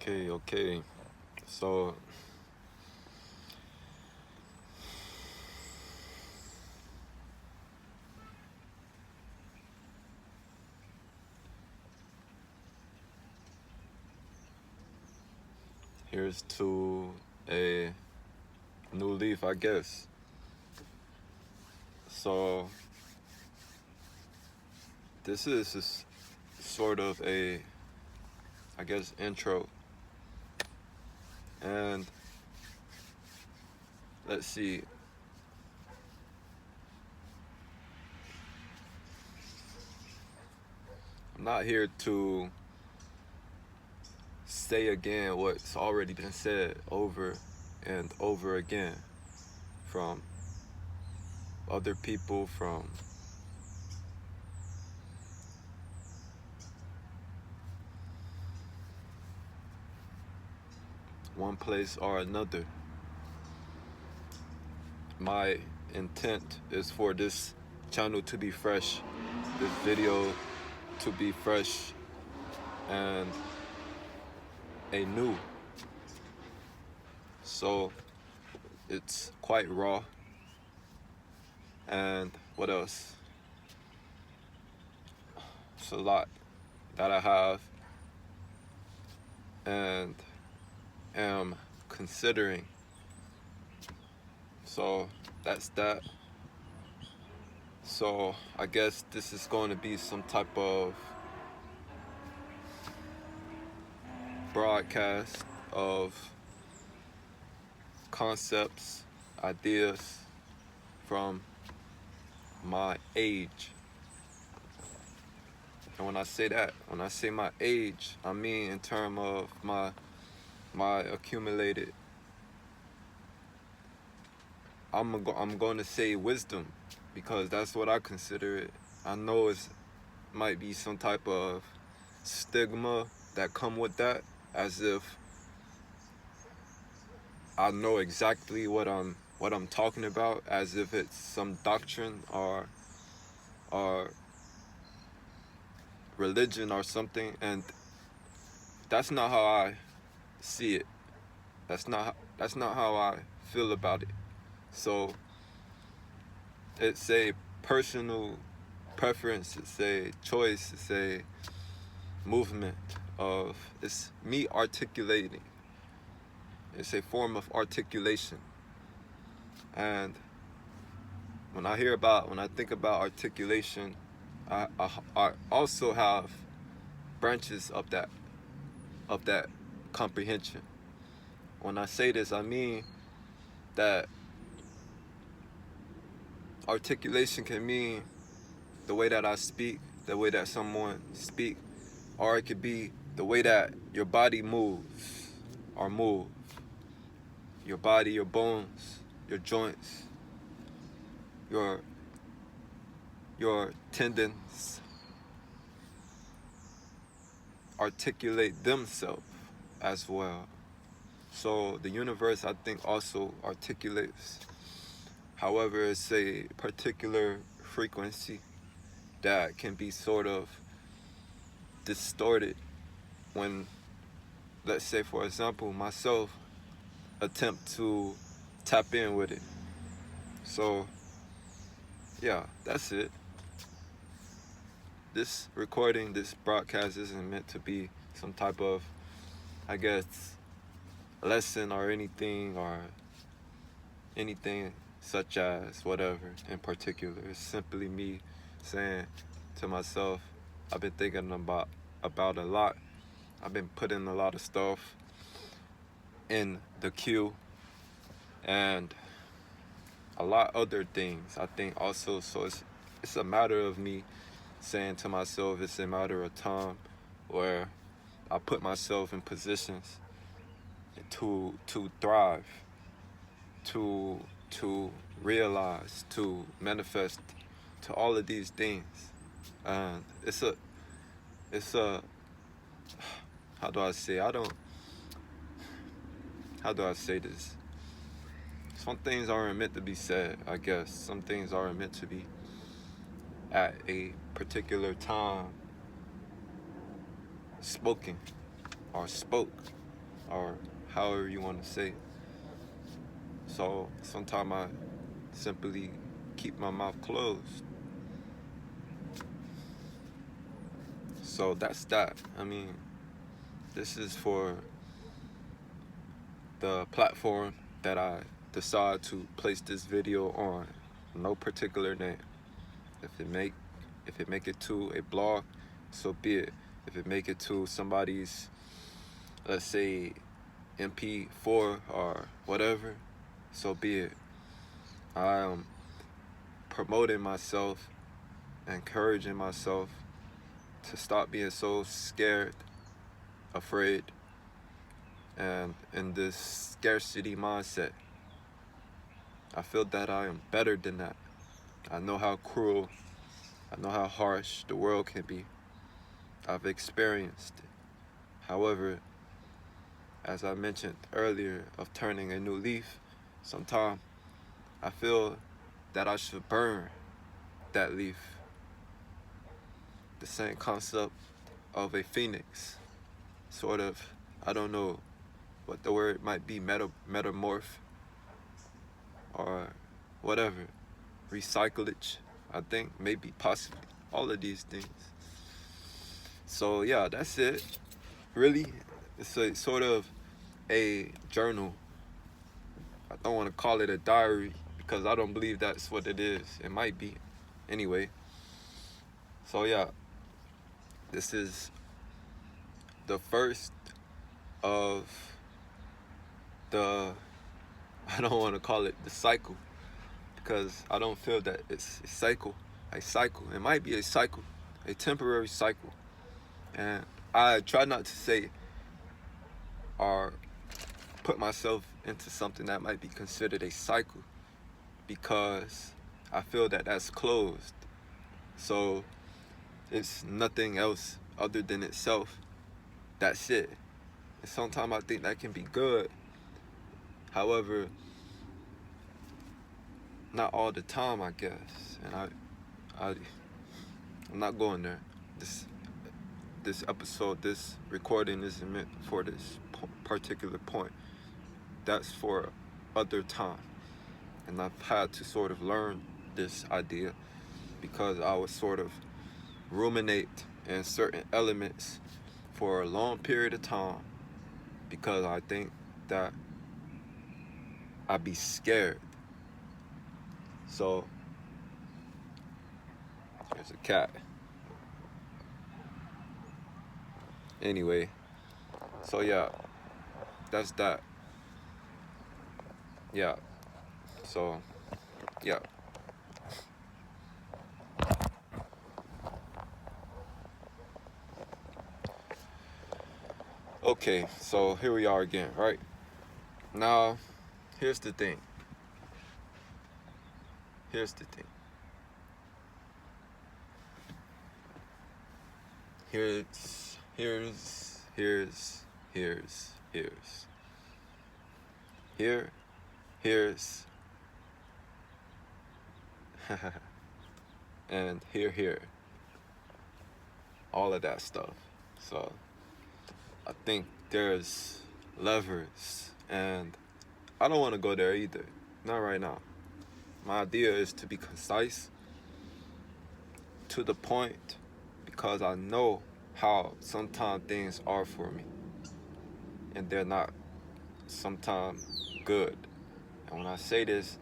Okay. So here's to a new leaf, I guess. So this is just sort of a, I guess, intro. And let's see. I'm not here to say again what's already been said over and over again from other people, from one place or another. My intent is for this channel to be fresh, this video to be fresh and new. So it's quite raw. And what else? It's a lot that I have and am considering. So that's that. So I guess this is going to be some type of broadcast of concepts, ideas from my age. And when I say my age, I mean in terms of my accumulated, I'm going to say wisdom, because that's what I consider it. I know it might be some type of stigma that come with that, as if I know exactly what I'm talking about, as if it's some doctrine or religion or something, and that's not how I see it. That's not how I feel about it. So it's a personal preference, it's a choice, it's a movement of, it's me articulating. It's a form of articulation. And when I think about articulation, I also have branches of that comprehension. When I say this, I mean that articulation can mean the way that I speak, the way that someone speak, or it could be the way that your body moves or move. Your body, your bones, your joints, your tendons articulate themselves as well. So the universe, I think, also articulates. However, it's a particular frequency that can be sort of distorted when, let's say, for example, myself attempt to tap in with it. So yeah, that's it. This recording, this broadcast isn't meant to be some type of, I guess, lesson or anything such as whatever in particular. It's simply me saying to myself, I've been thinking about a lot. I've been putting a lot of stuff in the queue and a lot other things, I think, also. So it's a matter of me saying to myself, it's a matter of time where I put myself in positions to thrive, to realize, to manifest, to all of these things. And it's a how do I say this? Some things aren't meant to be said, I guess. Some things aren't meant to be at a particular time spoken or spoke. or however you want to say. So sometimes I simply keep my mouth closed. So that's that. I mean, this is for the platform that I decide to place this video on. No particular name. If it make it to a blog, so be it. If it make it to somebody's, let's say, MP4 or whatever, so be it. I am promoting myself, encouraging myself to stop being so scared, afraid, and in this scarcity mindset. I feel that I am better than that. I know how cruel, I know how harsh the world can be. I've experienced it. However, as I mentioned earlier, of turning a new leaf, sometimes I feel that I should burn that leaf. The same concept of a phoenix. Sort of, I don't know what the word might be, metamorph or whatever. Recyclage, I think, maybe, possibly. All of these things. So yeah, that's it. Really, it's a sort of a journal. I don't want to call it a diary because I don't believe that's what it is. It might be. Anyway. So yeah, this is the first of the, I don't want to call it the cycle because I don't feel that it's a cycle. It might be a cycle, a temporary cycle. And I try not to say or put myself into something that might be considered a cycle because I feel that that's closed. So it's nothing else other than itself. That's it. And sometimes I think that can be good. However, not all the time, I guess. And I'm not going there. This episode, this recording isn't meant for this particular point. That's for other time. And I've had to sort of learn this idea because I would sort of ruminate in certain elements for a long period of time because I think that I'd be scared. So there's a cat. Anyway, so yeah, that's that. Yeah. So, yeah. Okay, so here we are again, right? Now, here's the thing. Here's here's, and here. All of that stuff. So, I think there's levers, and I don't want to go there either. Not right now. My idea is to be concise, to the point, because I know how sometimes things are for me, and they're not sometimes good. And when I say this,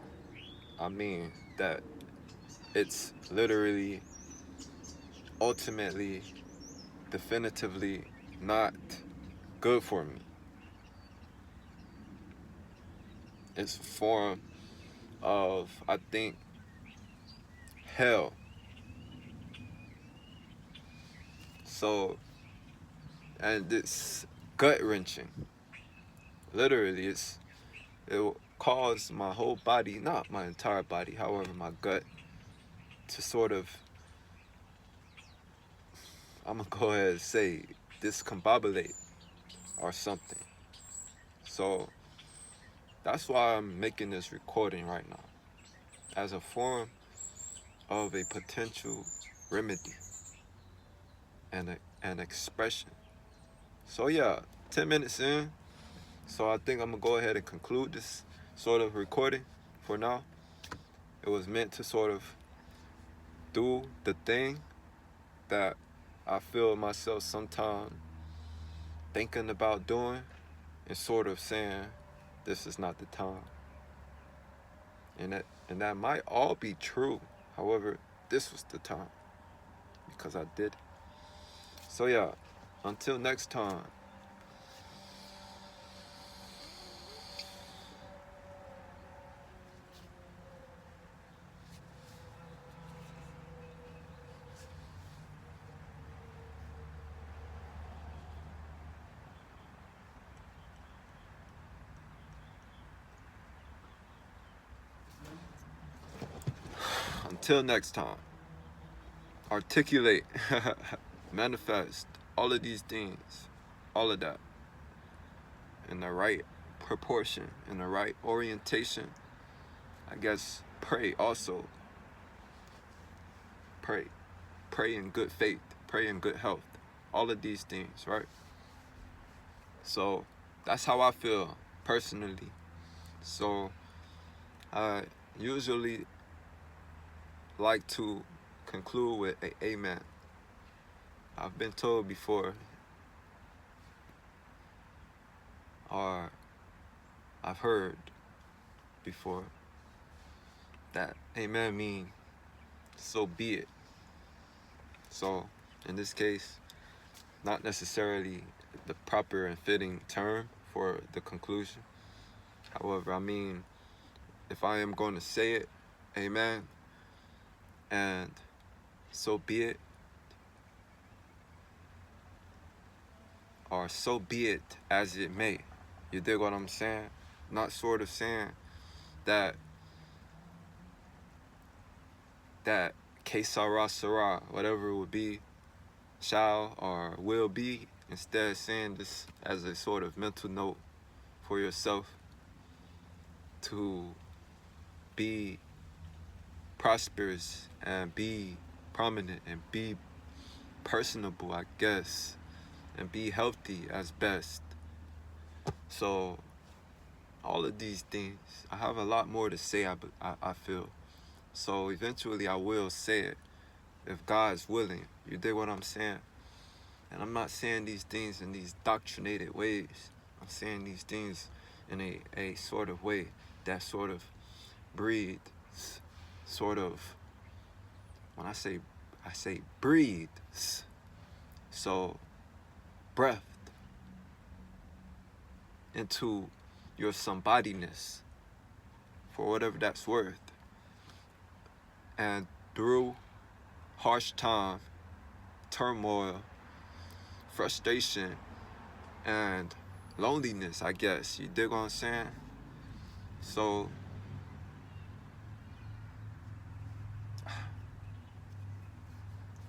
I mean that it's literally, ultimately, definitively not good for me. It's a form of, I think, hell. So, and it's gut-wrenching. Literally, it will cause my whole body, not my entire body, however, my gut, to sort of, I'm gonna go ahead and say, discombobulate or something. So that's why I'm making this recording right now, as a form of a potential remedy and an expression. So yeah, 10 minutes in, So I think I'm gonna go ahead and conclude this sort of recording for now. It was meant to sort of do the thing that I feel myself sometimes thinking about doing and sort of saying this is not the time. And that might all be true. However, this was the time because I did. So yeah, until next time. Until next time. Articulate, manifest, all of these things, all of that in the right proportion, in the right orientation. I guess pray also. Pray. Pray in good faith. Pray in good health. All of these things, right? So that's how I feel personally. So I usually like to conclude with a amen. I've been told before, or I've heard before, that amen means so be it. So in this case, not necessarily the proper and fitting term for the conclusion. However, I mean, if I am going to say it, amen, and so be it, or so be it as it may. You dig what I'm saying? Not sort of saying that que sera sera, whatever it would be, shall or will be. Instead, saying this as a sort of mental note for yourself to be prosperous and be prominent and be personable, I guess, and be healthy as best. So all of these things, I have a lot more to say, I feel. So eventually I will say it if God's willing. You dig what I'm saying? And I'm not saying these things in these doctrinated ways. I'm saying these things in a sort of way that sort of breathes, sort of, when I say breathes. So breath into your somebodyness for whatever that's worth. And through harsh time, turmoil, frustration, and loneliness, I guess. You dig what I'm saying? So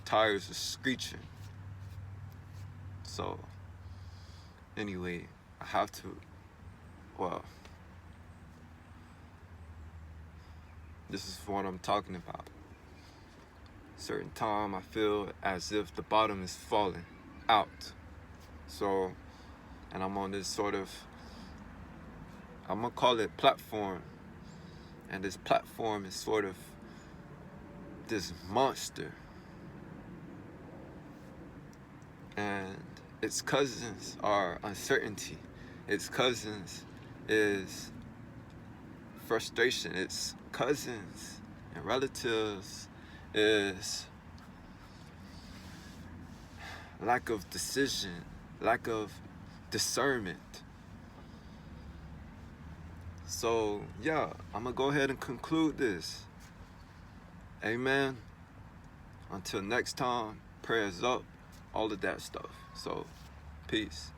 tires are screeching. So anyway, I have to, well, this is what I'm talking about. Certain time I feel as if the bottom is falling out. So, and I'm on this sort of, I'm gonna call it platform. And this platform is sort of this monster. And its cousins are uncertainty. Its cousins is frustration. Its cousins and relatives is lack of decision, lack of discernment. So yeah, I'm gonna go ahead and conclude this. Amen. Until next time, prayers up, all of that stuff. So peace.